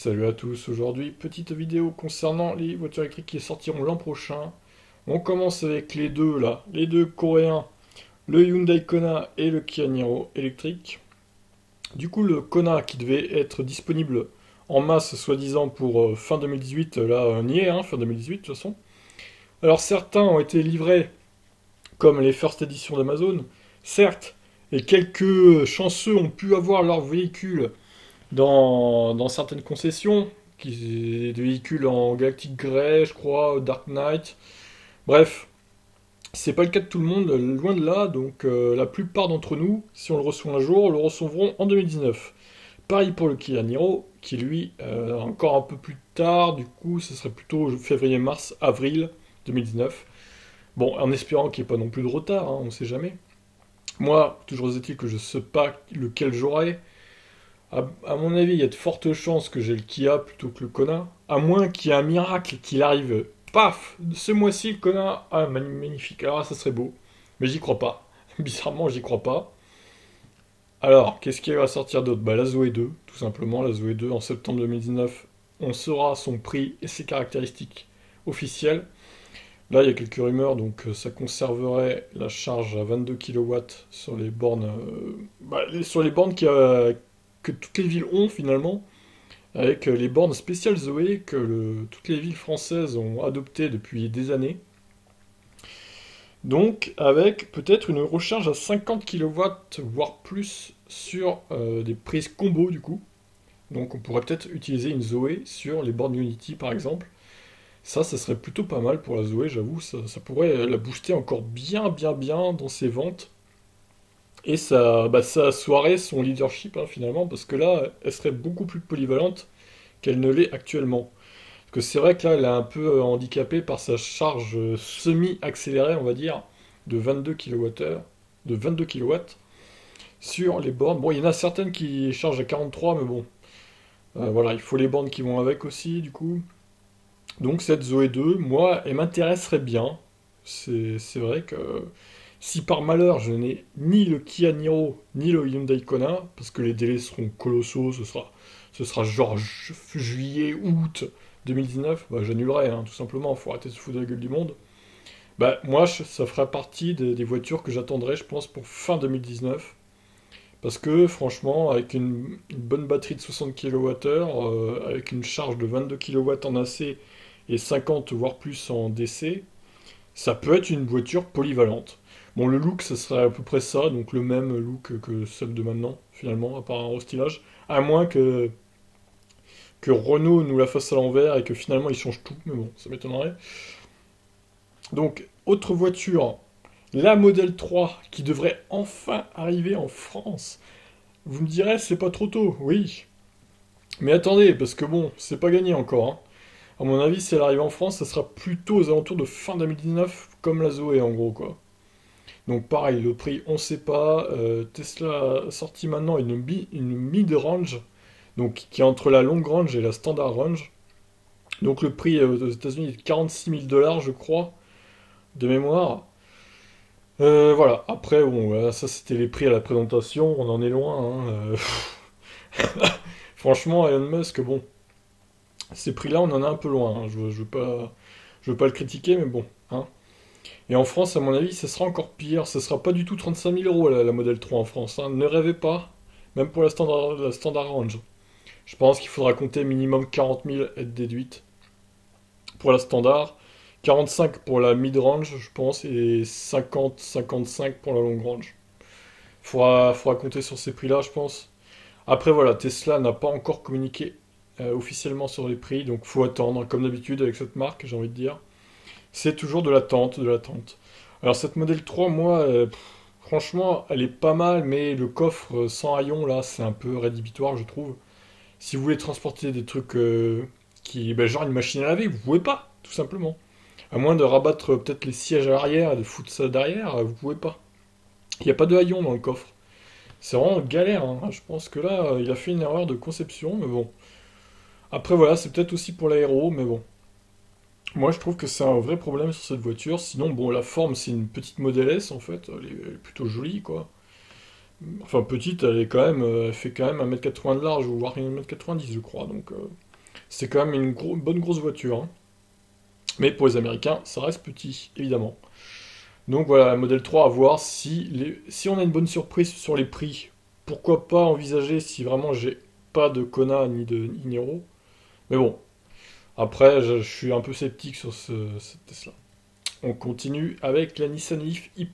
Salut à tous, aujourd'hui petite vidéo concernant les voitures électriques qui sortiront l'an prochain. On commence avec les deux là, les deux coréens, le Hyundai Kona et le Kia Niro électrique. Du coup le Kona qui devait être disponible en masse soi-disant pour fin 2018, là on y est, hein, fin 2018 de toute façon. Alors certains ont été livrés comme les first editions d'Amazon, certes, et quelques chanceux ont pu avoir leur véhicule dans certaines concessions, des véhicules en Galactic Grey, je crois, Dark Knight. Bref, c'est pas le cas de tout le monde, loin de là, donc la plupart d'entre nous, si on le reçoit un jour, le recevront en 2019. Pareil pour le Kia Niro, qui lui, encore un peu plus tard, du coup, ce serait plutôt février, mars, avril 2019. Bon, en espérant qu'il n'y ait pas non plus de retard, hein, on sait jamais. Moi, toujours est-il que je ne sais pas lequel j'aurai. À mon avis, il y a de fortes chances que j'ai le Kia plutôt que le Kona. À moins qu'il y ait un miracle qu'il arrive. Paf! Ce mois-ci, le Kona. Ah, magnifique. Alors, ça serait beau. Mais j'y crois pas. Bizarrement, j'y crois pas. Alors, qu'est-ce qui va sortir d'autre? Bah, la Zoé 2, tout simplement. La Zoé 2, en septembre 2019, on saura son prix et ses caractéristiques officielles. Là, il y a quelques rumeurs, donc ça conserverait la charge à 22 kW sur les bornes, sur les bornes que toutes les villes ont finalement, avec les bornes spéciales Zoé que toutes les villes françaises ont adoptées depuis des années. Donc, avec peut-être une recharge à 50 kW, voire plus, sur des prises combo du coup. Donc, on pourrait peut-être utiliser une Zoé sur les bornes Unity par exemple. Ça serait plutôt pas mal pour la Zoé, j'avoue. Ça pourrait la booster encore bien dans ses ventes. Et sa soirée, son leadership, hein, finalement, parce que là, elle serait beaucoup plus polyvalente qu'elle ne l'est actuellement. Parce que c'est vrai que là, elle est un peu handicapée par sa charge semi-accélérée, on va dire, de 22 kWh, de 22 kilowatts sur les bornes. Bon, il y en a certaines qui chargent à 43, mais bon, voilà, il faut les bornes qui vont avec aussi, du coup. Donc cette Zoé 2, moi, elle m'intéresserait bien. C'est vrai que si par malheur je n'ai ni le Kia Niro ni le Hyundai Kona, parce que les délais seront colossaux, ce sera genre juillet, août 2019, bah, j'annulerai, hein, tout simplement, faut arrêter de se foutre de la gueule du monde. Bah moi, ça fera partie des voitures que j'attendrai, je pense, pour fin 2019. Parce que franchement, avec une bonne batterie de 60 kWh, avec une charge de 22 kilowatts en AC et 50 voire plus en DC, ça peut être une voiture polyvalente. Bon, le look, ça serait à peu près ça, donc le même look que celle de maintenant, finalement, à part un restylage. À moins que Renault nous la fasse à l'envers et que finalement ils changent tout, mais bon, ça m'étonnerait. Donc, autre voiture, la Model 3 qui devrait enfin arriver en France. Vous me direz, c'est pas trop tôt, oui. Mais attendez, parce que bon, c'est pas gagné encore, hein. À mon avis, si elle arrive en France, ça sera plutôt aux alentours de fin 2019, comme la Zoé en gros, quoi. Donc pareil, le prix, on sait pas. Tesla a sorti maintenant une mid-range, donc qui est entre la long range et la standard range. Donc le prix aux États-Unis est de 46 000 dollars, je crois, de mémoire. Voilà, après, bon, voilà, ça c'était les prix à la présentation, on en est loin, hein. Franchement, Elon Musk, bon, ces prix-là, on en est un peu loin, hein. Je veux pas le critiquer, mais bon, hein. Et en France, à mon avis, ça sera encore pire. Ce sera pas du tout 35 000 euros la Model 3 en France, hein. Ne rêvez pas, même pour la standard range. Je pense qu'il faudra compter minimum 40 000 aides déduites pour la standard, 45 pour la mid-range, je pense, et 50-55 pour la long range. Faudra compter sur ces prix-là, je pense. Après, voilà, Tesla n'a pas encore communiqué officiellement sur les prix, donc faut attendre, comme d'habitude avec cette marque, j'ai envie de dire. C'est toujours de l'attente, de l'attente. Alors cette Model 3, moi, franchement, elle est pas mal, mais le coffre sans haillons, là, c'est un peu rédhibitoire, je trouve. Si vous voulez transporter des trucs genre une machine à laver, vous pouvez pas, tout simplement. À moins de rabattre peut-être les sièges à l'arrière et de foutre ça derrière, vous pouvez pas. Il n'y a pas de haillons dans le coffre. C'est vraiment galère, hein. Je pense que là, il a fait une erreur de conception, mais bon. Après, voilà, c'est peut-être aussi pour l'aéro, mais bon. Moi, je trouve que c'est un vrai problème sur cette voiture. Sinon, bon, la forme, c'est une petite Model S, en fait. Elle est plutôt jolie, quoi. Enfin, petite, elle fait quand même 1m80 de large, voire 1m90, je crois. Donc, C'est quand même une bonne grosse voiture, hein. Mais pour les Américains, ça reste petit, évidemment. Donc voilà, la Model 3 à voir si on a une bonne surprise sur les prix. Pourquoi pas envisager si vraiment j'ai pas de Kona ni de Niro. Mais bon, après, je suis un peu sceptique sur cette Tesla. On continue avec la Nissan Leaf i+,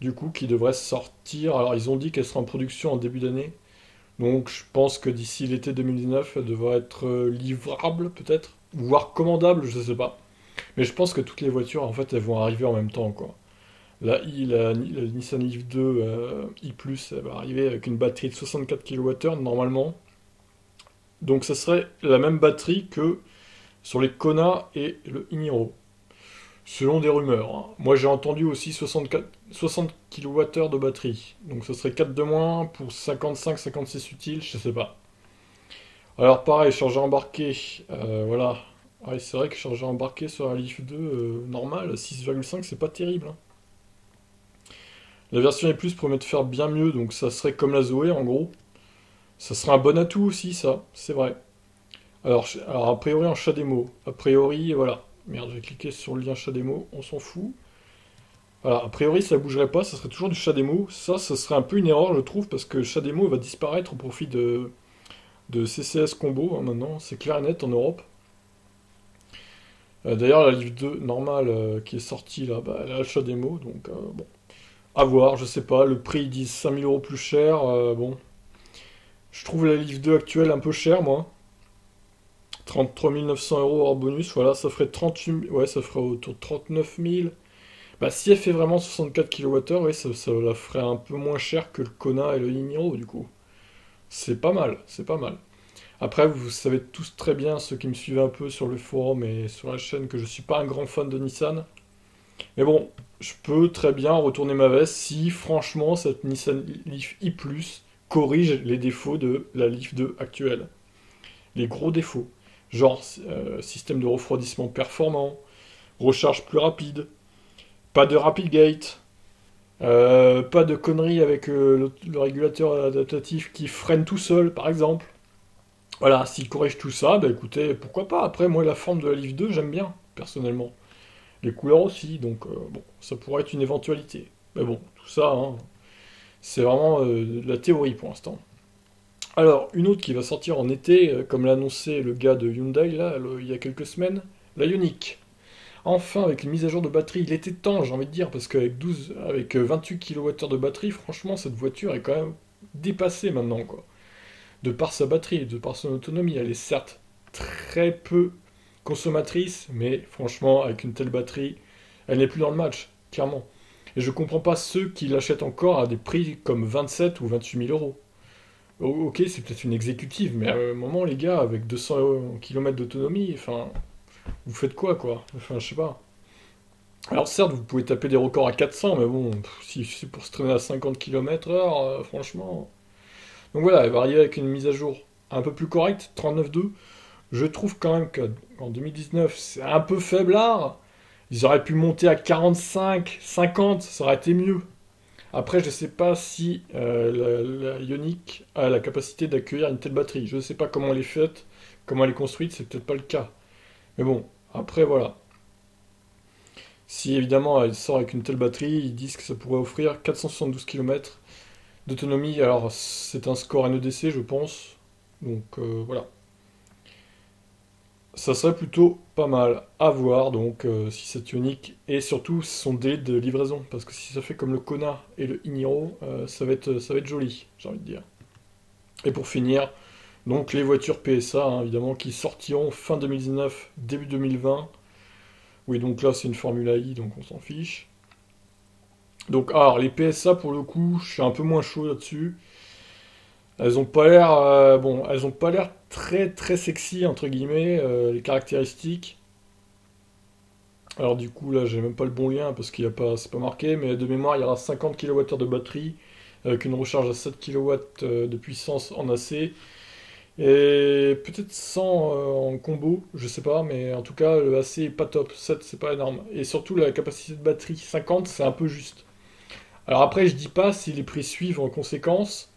du coup, qui devrait sortir. Alors, ils ont dit qu'elle sera en production en début d'année. Donc, je pense que d'ici l'été 2019, elle devrait être livrable, peut-être. Voire commandable, je sais pas. Mais je pense que toutes les voitures, en fait, elles vont arriver en même temps, quoi. La Nissan Leaf 2 i+, elle va arriver avec une batterie de 64 kWh, normalement. Donc, ça serait la même batterie que sur les Kona et le Iniro. Selon des rumeurs, hein. Moi j'ai entendu aussi 60 kWh de batterie. Donc ce serait 4 de moins pour 55-56 utiles, je sais pas. Alors pareil, chargeur embarqué, voilà. Ouais, c'est vrai que chargeur embarqué sur un Leaf 2 normal, 6,5 c'est pas terrible, hein. La version E+, promet de faire bien mieux, donc ça serait comme la Zoé en gros. Ça serait un bon atout aussi ça, c'est vrai. Alors a priori en chat démo, a priori voilà. Merde, j'ai cliqué sur le lien chat démo, on s'en fout. Voilà, a priori, ça bougerait pas, ça serait toujours du Shademo. Ça serait un peu une erreur, je trouve, parce que Shademo va disparaître au profit de CCS Combo, hein, maintenant. C'est clair et net en Europe. D'ailleurs, la Livre 2 normale qui est sortie, là, bah, elle a le Shademo, donc bon. À voir, je sais pas. Le prix, ils disent 5000 euros plus cher. Bon, je trouve la Livre 2 actuelle un peu chère, moi. 33 900 euros hors bonus, voilà, ça ferait 38 ouais, ça ferait autour de 39 000. Bah, si elle fait vraiment 64 kWh, ouais, ça la ferait un peu moins cher que le Kona et le Niro, du coup. C'est pas mal, c'est pas mal. Après, vous savez tous très bien, ceux qui me suivent un peu sur le forum et sur la chaîne, que je suis pas un grand fan de Nissan. Mais bon, je peux très bien retourner ma veste si, franchement, cette Nissan Leaf i+, corrige les défauts de la Leaf 2 actuelle. Les gros défauts. Genre, système de refroidissement performant, recharge plus rapide, pas de rapid gate, pas de conneries avec le régulateur adaptatif qui freine tout seul, par exemple. Voilà, s'il corrige tout ça, bah écoutez, pourquoi pas. Après, moi, la forme de la Leaf 2, j'aime bien, personnellement. Les couleurs aussi, donc bon, ça pourrait être une éventualité. Mais bon, tout ça, hein, c'est vraiment de la théorie pour l'instant. Alors, une autre qui va sortir en été, comme l'a annoncé le gars de Hyundai, là, il y a quelques semaines, la Ioniq. Enfin, avec une mise à jour de batterie, il était temps, j'ai envie de dire, parce avec 28 kWh de batterie, franchement, cette voiture est quand même dépassée maintenant, quoi. De par sa batterie, de par son autonomie, elle est certes très peu consommatrice, mais franchement, avec une telle batterie, elle n'est plus dans le match, clairement. Et je comprends pas ceux qui l'achètent encore à des prix comme 27 ou 28 000 euros. Ok, c'est peut-être une exécutive, mais à un moment, les gars, avec 200 km d'autonomie, enfin, vous faites quoi? Enfin, je sais pas. Alors certes, vous pouvez taper des records à 400, mais bon, si c'est pour se traîner à 50 km/h, franchement. Donc voilà, elle va arriver avec une mise à jour un peu plus correcte, 39.2. Je trouve quand même qu'en 2019, c'est un peu faiblard. Ils auraient pu monter à 45, 50, ça aurait été mieux. Après, je ne sais pas si la Ioniq a la capacité d'accueillir une telle batterie. Je ne sais pas comment elle est faite, comment elle est construite, c'est peut-être pas le cas. Mais bon, après voilà. Si évidemment elle sort avec une telle batterie, ils disent que ça pourrait offrir 472 km d'autonomie. Alors c'est un score NEDC, je pense. Donc voilà. Ça serait plutôt pas mal à voir, donc si c'est Ioniq et surtout son délai de livraison. Parce que si ça fait comme le Kona et le Iniro, ça va être joli, j'ai envie de dire. Et pour finir, donc les voitures PSA, hein, évidemment, qui sortiront fin 2019, début 2020. Oui, donc là c'est une Formula I, donc on s'en fiche. Donc, alors, les PSA, pour le coup, je suis un peu moins chaud là-dessus. Elles ont pas l'air, bon, elles ont pas l'air très très sexy entre guillemets, les caractéristiques. Alors du coup là, j'ai même pas le bon lien parce qu'il y a pas, c'est pas marqué, mais de mémoire, il y aura 50 kWh de batterie avec une recharge à 7 kW de puissance en AC et peut-être 100 en combo, je sais pas, mais en tout cas le AC est pas top, 7 c'est pas énorme. Et surtout la capacité de batterie 50, c'est un peu juste. Alors après, je dis pas si les prix suivent en conséquence.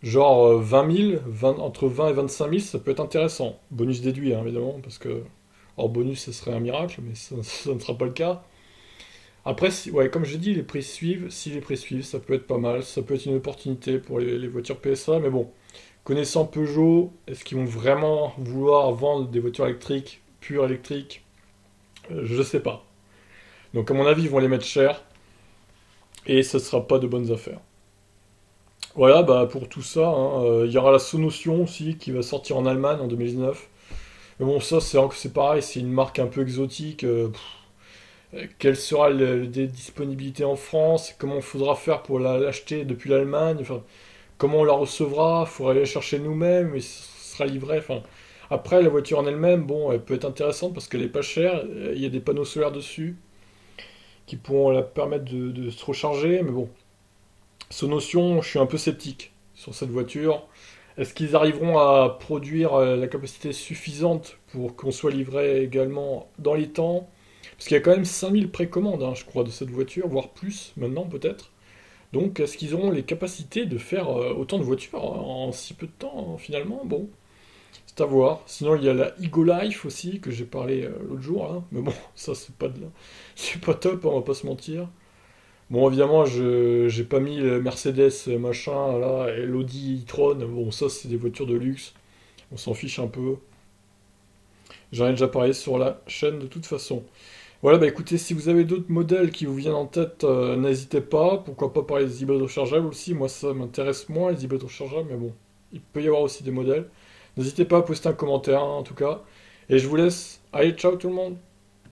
Genre 20 000, entre 20 et 25 000, ça peut être intéressant. Bonus déduit, hein, évidemment, parce que hors bonus, ce serait un miracle, mais ça ne sera pas le cas. Après, ouais, comme j'ai dit, les prix suivent. Si les prix suivent, ça peut être pas mal. Ça peut être une opportunité pour les voitures PSA, mais bon, connaissant Peugeot, est-ce qu'ils vont vraiment vouloir vendre des voitures électriques, pures électriques? Je sais pas. Donc, à mon avis, ils vont les mettre cher, et ce sera pas de bonnes affaires. Voilà, bah pour tout ça, hein, il y aura la Sonotion aussi qui va sortir en Allemagne en 2019. Mais bon, ça c'est pareil, c'est une marque un peu exotique. Quelle sera les disponibilités en France? Comment il faudra faire pour l'acheter depuis l'Allemagne? Enfin, comment on la recevra? Il faudra aller la chercher nous-mêmes et ce sera livré. Enfin, après, la voiture en elle-même, bon, elle peut être intéressante parce qu'elle est pas chère. Il y a des panneaux solaires dessus qui pourront la permettre de se recharger. Mais bon, Sonotion, je suis un peu sceptique sur cette voiture. Est-ce qu'ils arriveront à produire la capacité suffisante pour qu'on soit livré également dans les temps? Parce qu'il y a quand même 5000 précommandes, hein, je crois, de cette voiture, voire plus maintenant peut-être. Donc est-ce qu'ils auront les capacités de faire autant de voitures en si peu de temps finalement? Bon, c'est à voir. Sinon il y a la Ego Life aussi, que j'ai parlé l'autre jour, là. Mais bon, ça c'est pas top, on va pas se mentir. Bon, évidemment, j'ai pas mis le Mercedes machin là et l'Audi e-tron. Bon, ça c'est des voitures de luxe. On s'en fiche un peu. J'en ai déjà parlé sur la chaîne de toute façon. Voilà, bah écoutez, si vous avez d'autres modèles qui vous viennent en tête, n'hésitez pas. Pourquoi pas parler des hybrides rechargeables aussi. Moi, ça m'intéresse moins les hybrides rechargeables, mais bon, il peut y avoir aussi des modèles. N'hésitez pas à poster un commentaire, hein, en tout cas. Et je vous laisse. Allez, ciao tout le monde!